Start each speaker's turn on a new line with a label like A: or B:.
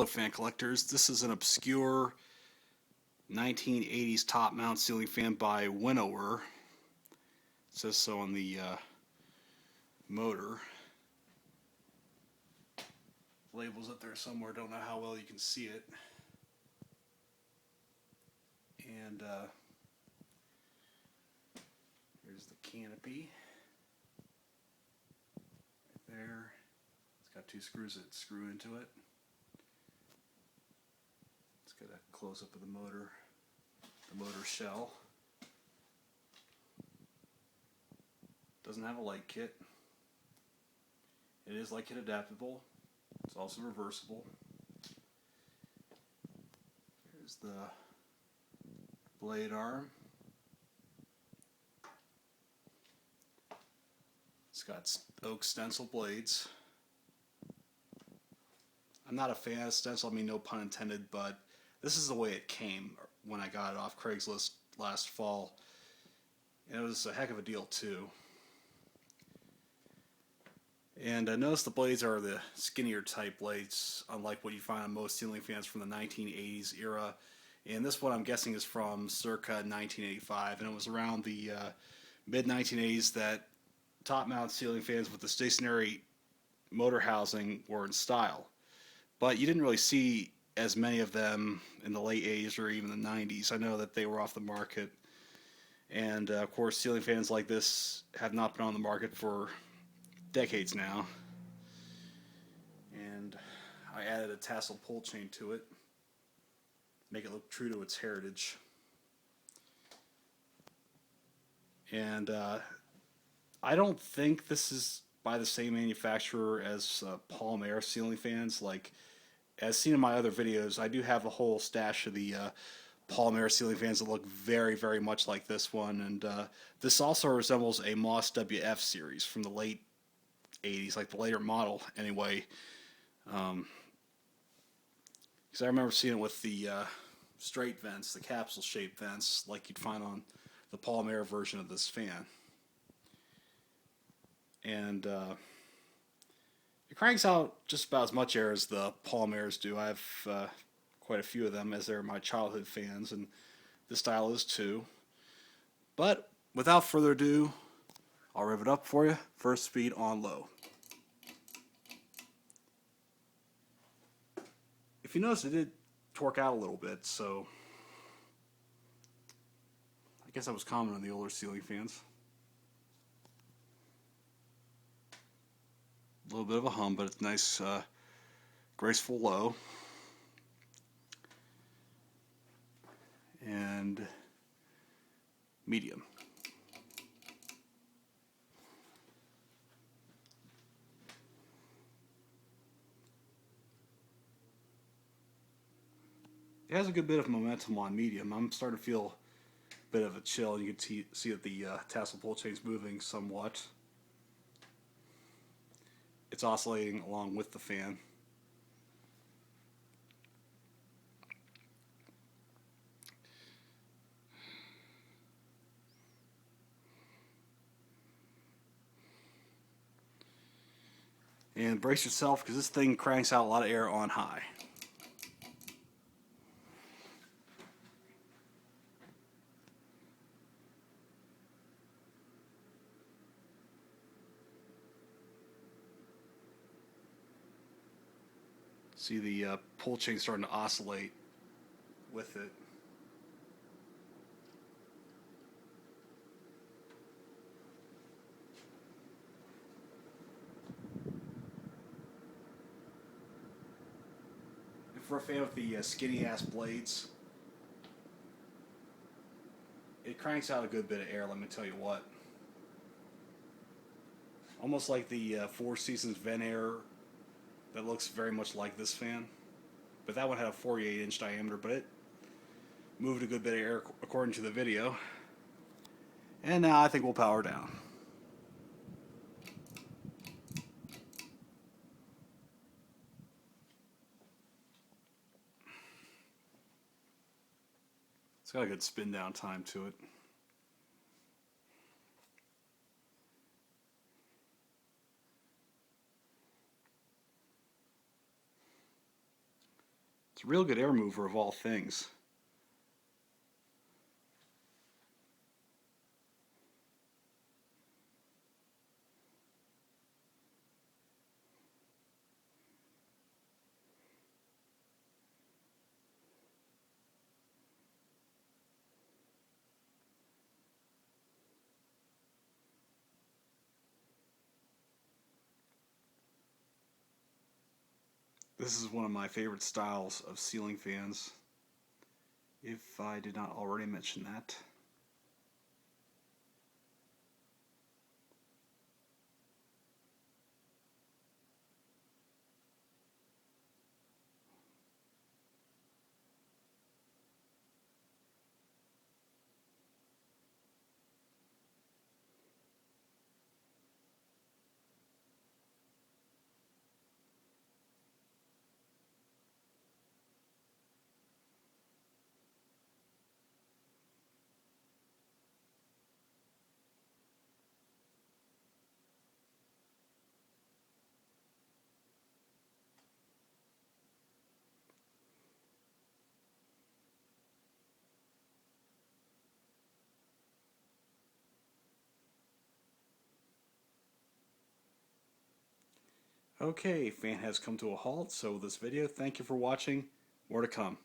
A: Hello fan collectors, this is an obscure 1980s top mount ceiling fan by Winnower. It says so on the motor. Label's up there somewhere, don't know how well you can see it. And here's the canopy. Right there. It's got two screws that screw into it. Let's get a close-up of the motor shell. Doesn't have a light kit. It is light kit adaptable. It's also reversible. Here's the blade arm. It's got oak stencil blades. I'm not a fan of stencil, I mean no pun intended, but this is the way it came when I got it off Craigslist last fall. And it was a heck of a deal too. And I noticed the blades are the skinnier type blades, unlike what you find on most ceiling fans from the 1980s era. And this one I'm guessing is from circa 1985, and it was around the mid-1980s that top mount ceiling fans with the stationary motor housing were in style. But you didn't really see as many of them in the late 80s or even the 90s. I know that they were off the market. And of course ceiling fans like this have not been on the market for decades now. And I added a tassel pull chain to it, make it look true to its heritage. And I don't think this is by the same manufacturer as Palm Air ceiling fans. Like, as seen in my other videos, I do have a whole stash of the Palm Air ceiling fans that look very, very much like this one. And this also resembles a Moss WF series from the late 80s, like the later model anyway. Because I remember seeing it with the straight vents, the capsule shaped vents, like you'd find on the Palm Air version of this fan. And it cranks out just about as much air as the Palm Airs do. I have quite a few of them, as they're my childhood fans, and this style is too. But without further ado, I'll rev it up for you. First speed on low. If you notice, it did torque out a little bit, so I guess that was common in the older ceiling fans. A little bit of a hum, but it's nice, graceful low. And medium. It has a good bit of momentum on medium. I'm starting to feel a bit of a chill. You can see that the tassel pull chain's moving somewhat. It's oscillating along with the fan. And brace yourself, because this thing cranks out a lot of air on high. See the pull chain starting to oscillate with it. And for a fan with the skinny ass blades, it cranks out a good bit of air, let me tell you what. Almost like the Four Seasons Vent Air that looks very much like this fan. But that one had a 48-inch diameter, but it moved a good bit of air according to the video. And now I think we'll power down. It's got a good spin down time to it. It's a real good air mover of all things. This is one of my favorite styles of ceiling fans, if I did not already mention that. Okay, fan has come to a halt, so this video, thank you for watching. More to come.